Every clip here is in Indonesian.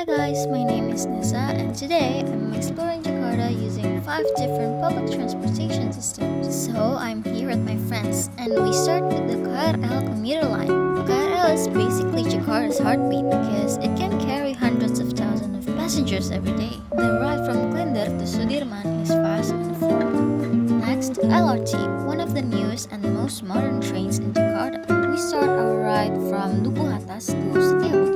Hi guys, my name is Nisa and today I'm exploring Jakarta using 5 different public transportation systems. So I'm here with my friends and we start with the KRL commuter line. KRL is basically Jakarta's heartbeat because it can carry hundreds of thousands of passengers every day. The ride from Klender to Sudirman is fast and affordable. Next, LRT, one of the newest and most modern trains in Jakarta. We start our ride from Duku Atas to Setiabudi.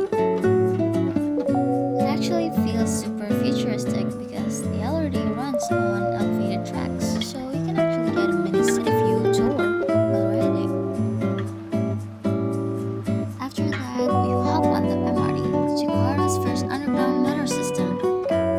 It actually feels super futuristic because the LRT runs on elevated tracks, so you can actually get a mini city view tour while riding. After that, we hop on the MRT, Jakarta's first underground metro system.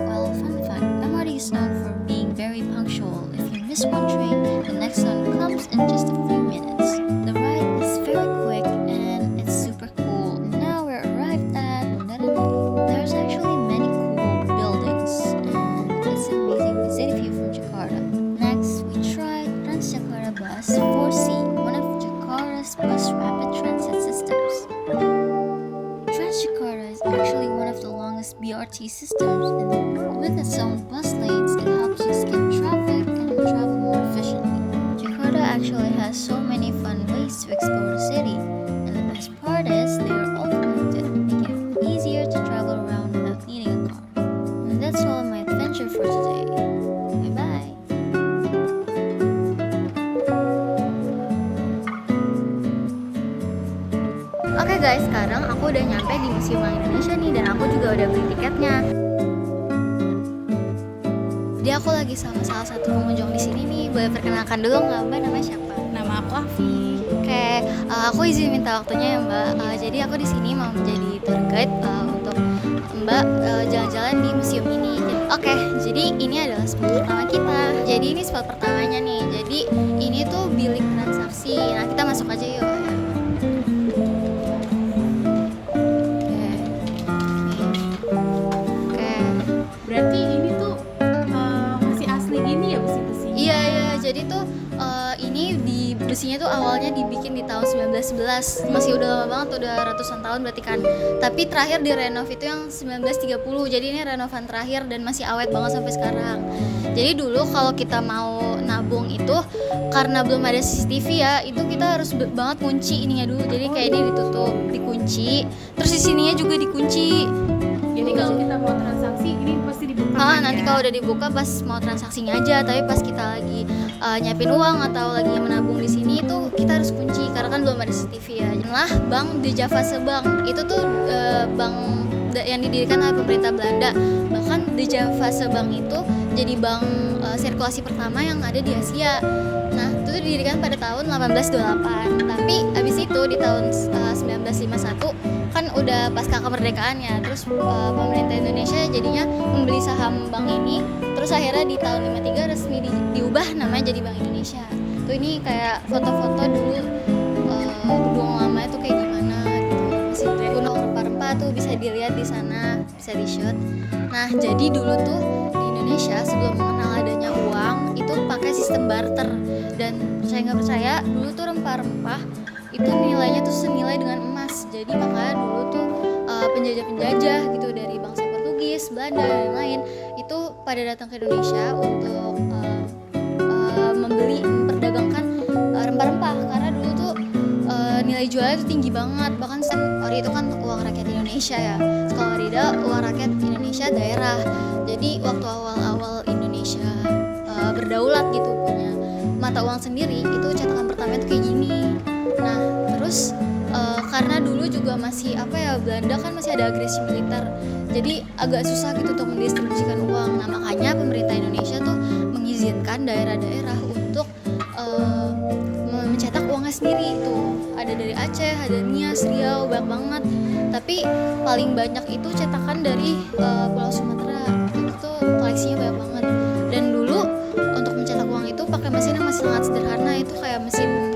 Well, fun fact, MRT is known for being very punctual. If you miss one train, the next one comes in just a few minutes. The ride is very quick and it's super cool. Now we're arrived at Bundaran. There's actually many cool buildings and it's an amazing city view from Jakarta. Next, we tried Transjakarta Bus 4C, one of Jakarta's bus rapid transit systems. Transjakarta is actually one of the longest BRT systems in the world. With its own bus lanes, it helps you skip traffic and travel more efficiently. Jakarta actually has so many fun ways to explore the city, and the best part is they are all connected, making it easier to travel around without needing a car. And that's all my adventure for today. Bye bye. Oke guys, sekarang aku udah nyampe di Museum Bank Indonesia nih dan aku juga udah beli tiketnya. Jadi aku lagi sama salah satu pengunjung di sini nih. Boleh perkenalkan dulu nggak Mbak, namanya siapa? Nama aku Afi. Oke, aku izin minta waktunya ya Mbak. Jadi aku di sini mau menjadi tour guide untuk Mbak jalan-jalan di museum ini. Oke, jadi ini adalah spot pertama kita. Jadi ini spot pertamanya nih. Jadi ini tuh bilik transaksi. Nah kita masuk aja yuk. Berarti ini tuh masih asli gini ya besi-besi? Iya, jadi tuh ini di besinya tuh awalnya dibikin di tahun 1911. Masih udah lama banget, udah ratusan tahun berarti kan. Tapi terakhir direnov itu yang 1930. Jadi ini renovan terakhir dan masih awet banget sampai sekarang. Jadi dulu kalau kita mau nabung itu karena belum ada CCTV ya, itu kita harus banget kunci ininya dulu. Jadi kayak ini ditutup, dikunci. Terus di sininya juga dikunci. Jadi kalau kita mau transaksi ini pasti dibuka. Nanti kalau udah dibuka pas mau transaksinya aja, tapi pas kita lagi nyiapin uang atau lagi menabung di sini itu kita harus kunci karena kan belum ada CCTV ya. Lah, Bank De Javase Bank itu tuh bank yang didirikan oleh pemerintah Belanda. Bahkan De Javase Bank itu jadi bank sirkulasi pertama yang ada di Asia. Nah, itu tuh didirikan pada tahun 1828. Tapi abis itu di tahun 1951 kan udah pasca kemerdekaan ya, terus pemerintah Indonesia jadinya membeli saham bank ini, terus akhirnya di tahun 53 resmi diubah namanya jadi Bank Indonesia. Tuh ini kayak foto-foto dulu gedung lama itu kayak gimana gitu, masih gunung rempah-rempah tuh bisa dilihat di sana, bisa di shoot. Nah jadi dulu tuh di Indonesia sebelum mengenal adanya uang itu pakai sistem barter, dan percaya nggak percaya dulu tuh rempah-rempah itu nilainya tuh senilai dengan emas. Jadi makanya dulu tuh penjajah-penjajah gitu dari bangsa Portugis, Belanda dan lain itu pada datang ke Indonesia untuk membeli, memperdagangkan rempah-rempah karena dulu tuh nilai jualnya tuh tinggi banget. Bahkan ori itu kan uang rakyat Indonesia ya, kalau Rida uang rakyat Indonesia daerah. Jadi waktu awal-awal Indonesia berdaulat gitu punya mata uang sendiri, itu cetakan pertama itu kayak gini. Nah terus karena dulu juga masih Belanda kan masih ada agresi militer, jadi agak susah gitu untuk mendistribusikan uang. Nah makanya pemerintah Indonesia tuh mengizinkan daerah-daerah untuk mencetak uangnya sendiri. Itu ada dari Aceh, ada Nias, Riau, banyak banget. Tapi paling banyak itu cetakan dari Pulau Sumatera. Itu koleksinya banyak banget. Dan dulu untuk mencetak uang itu pakai mesin yang masih sangat sederhana, itu kayak mesin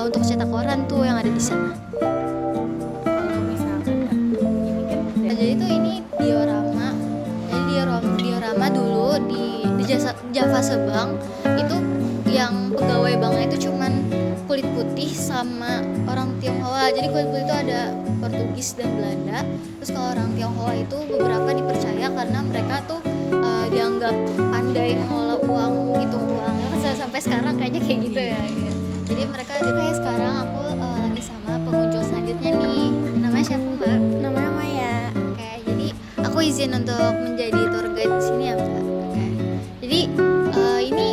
untuk cetak koran tuh yang ada di sana. Jadi tuh ini diorama. Jadi diorama dulu di Javase Bank itu yang pegawai banknya itu cuman kulit putih sama orang Tionghoa. Jadi kulit putih itu ada Portugis dan Belanda. Terus kalau orang Tionghoa itu beberapa di karena mereka tuh dianggap pandai mengelola uang, ngitung uang. Sampai sekarang kayaknya kayak gitu ya. Jadi mereka kayak sekarang aku lagi sama pengunjung selanjutnya nih. Namanya siapa Mbak? Namanya Maya. Oke, jadi aku izin untuk menjadi tour guide di sini ya Mbak. Oke. Jadi ini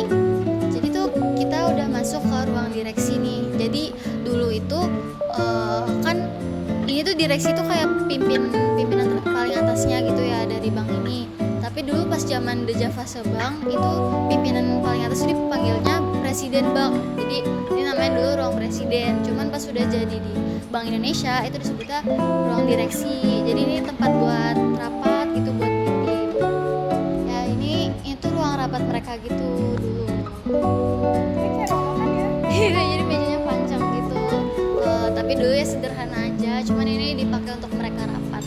jadi tuh kita udah masuk ke ruang direksi nih. Jadi dulu itu kan ini tuh direksi tuh kayak pimpinan paling atasnya gitu ya dari bank ini. Tapi dulu pas zaman The Javase Bank itu pimpinan paling atas itu dipanggilnya presiden bank. Jadi ini namanya dulu ruang presiden. Cuman pas sudah jadi di Bank Indonesia itu disebutnya ruang direksi. Jadi ini tempat buat rapat gitu, buat meeting. Ya ini itu ruang rapat mereka gitu dulu. Jadi mejanya panjang gitu. Tapi dulu ya sederhana aja. Cuman ini dipakai untuk mereka rapat.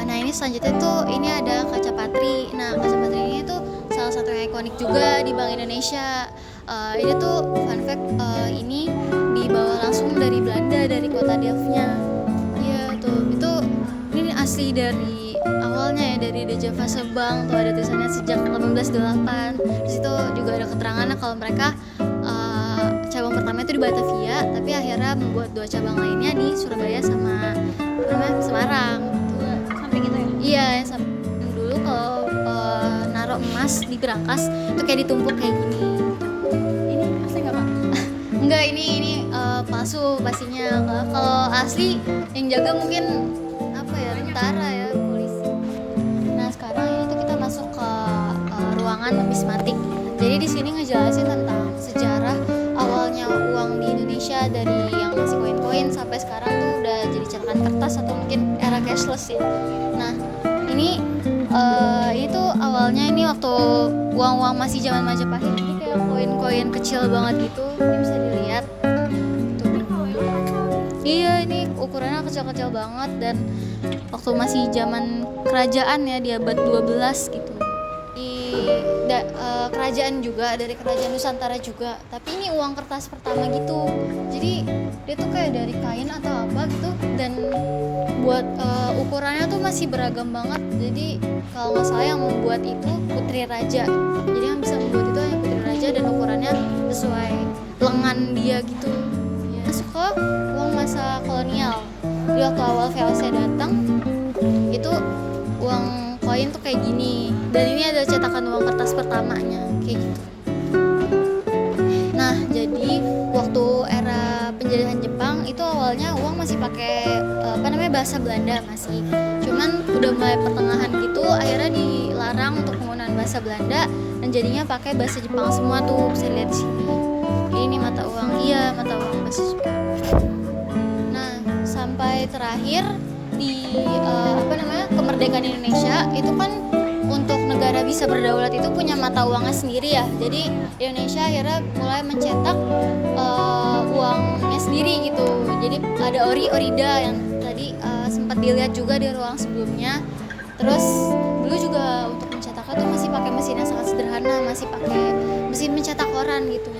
Nah ini selanjutnya tuh ini ada kaca patri. Nah kaca patri ini tuh salah satu yang ikonik juga di Bank Indonesia. Ini tuh fun fact, ini dibawa langsung dari Belanda, dari kota Delftnya. Iya tuh, itu ini asli dari awalnya ya, dari The Javase Bank. Tuh ada tulisannya sejak 1828. Di situ juga ada keterangannya kalau mereka cabang pertama itu di Batavia, tapi akhirnya membuat 2 cabang lainnya di Surabaya sama Semarang. Sampai gitu ya? Iya, sampai dulu kalau naruh emas di berangkas itu kayak ditumpuk kayak gini. Ini asli nggak Kak? Enggak, ini palsu pastinya. Kalau asli yang jaga mungkin apa ya, tentara ya, polisi. Nah sekarang ini tuh kita masuk ke ruangan numismatik. Jadi di sini ngejelasin tentang sejarah awalnya uang di Indonesia dari yang masih koin-koin sampai sekarang tuh udah jadi cetakan kertas atau mungkin era cashless ya. Nah ini itu awalnya ini waktu uang-uang masih zaman Majapahit, jadi kayak koin-koin kecil banget gitu. Ini bisa dilihat. Iya ini ukurannya kecil-kecil banget dan waktu masih zaman kerajaan ya di abad 12 gitu. Kerajaan juga, dari kerajaan Nusantara juga, tapi ini uang kertas pertama gitu. Jadi dia tuh kayak dari kain atau apa gitu, dan buat ukurannya tuh masih beragam banget. Jadi kalau nggak salah yang membuat itu putri raja, jadi yang bisa membuat itu hanya putri raja dan ukurannya sesuai lengan dia gitu ya. Masuk ke uang masa kolonial. Di waktu awal VOC datang itu uang koin tuh kayak gini, dan ini adalah cetakan uang kertas pertamanya kayak gitu. Nah jadi waktu era penjajahan Jepang itu awalnya uang masih pakai bahasa Belanda masih, cuman udah mulai pertengahan gitu akhirnya dilarang untuk penggunaan bahasa Belanda dan jadinya pakai bahasa Jepang semua tuh, bisa lihat di sini. Ini mata uang, iya mata uang bahasa Jepang. Nah sampai terakhir di kemerdekaan Indonesia itu kan untuk negara bisa berdaulat itu punya mata uangnya sendiri ya. Jadi Indonesia akhirnya mulai mencetak uangnya sendiri gitu. Jadi ada Orida yang tadi sempat dilihat juga di ruang sebelumnya. Terus dulu juga untuk mencetaknya tuh masih pakai mesin yang sangat sederhana, masih pakai mesin mencetak koran gitu.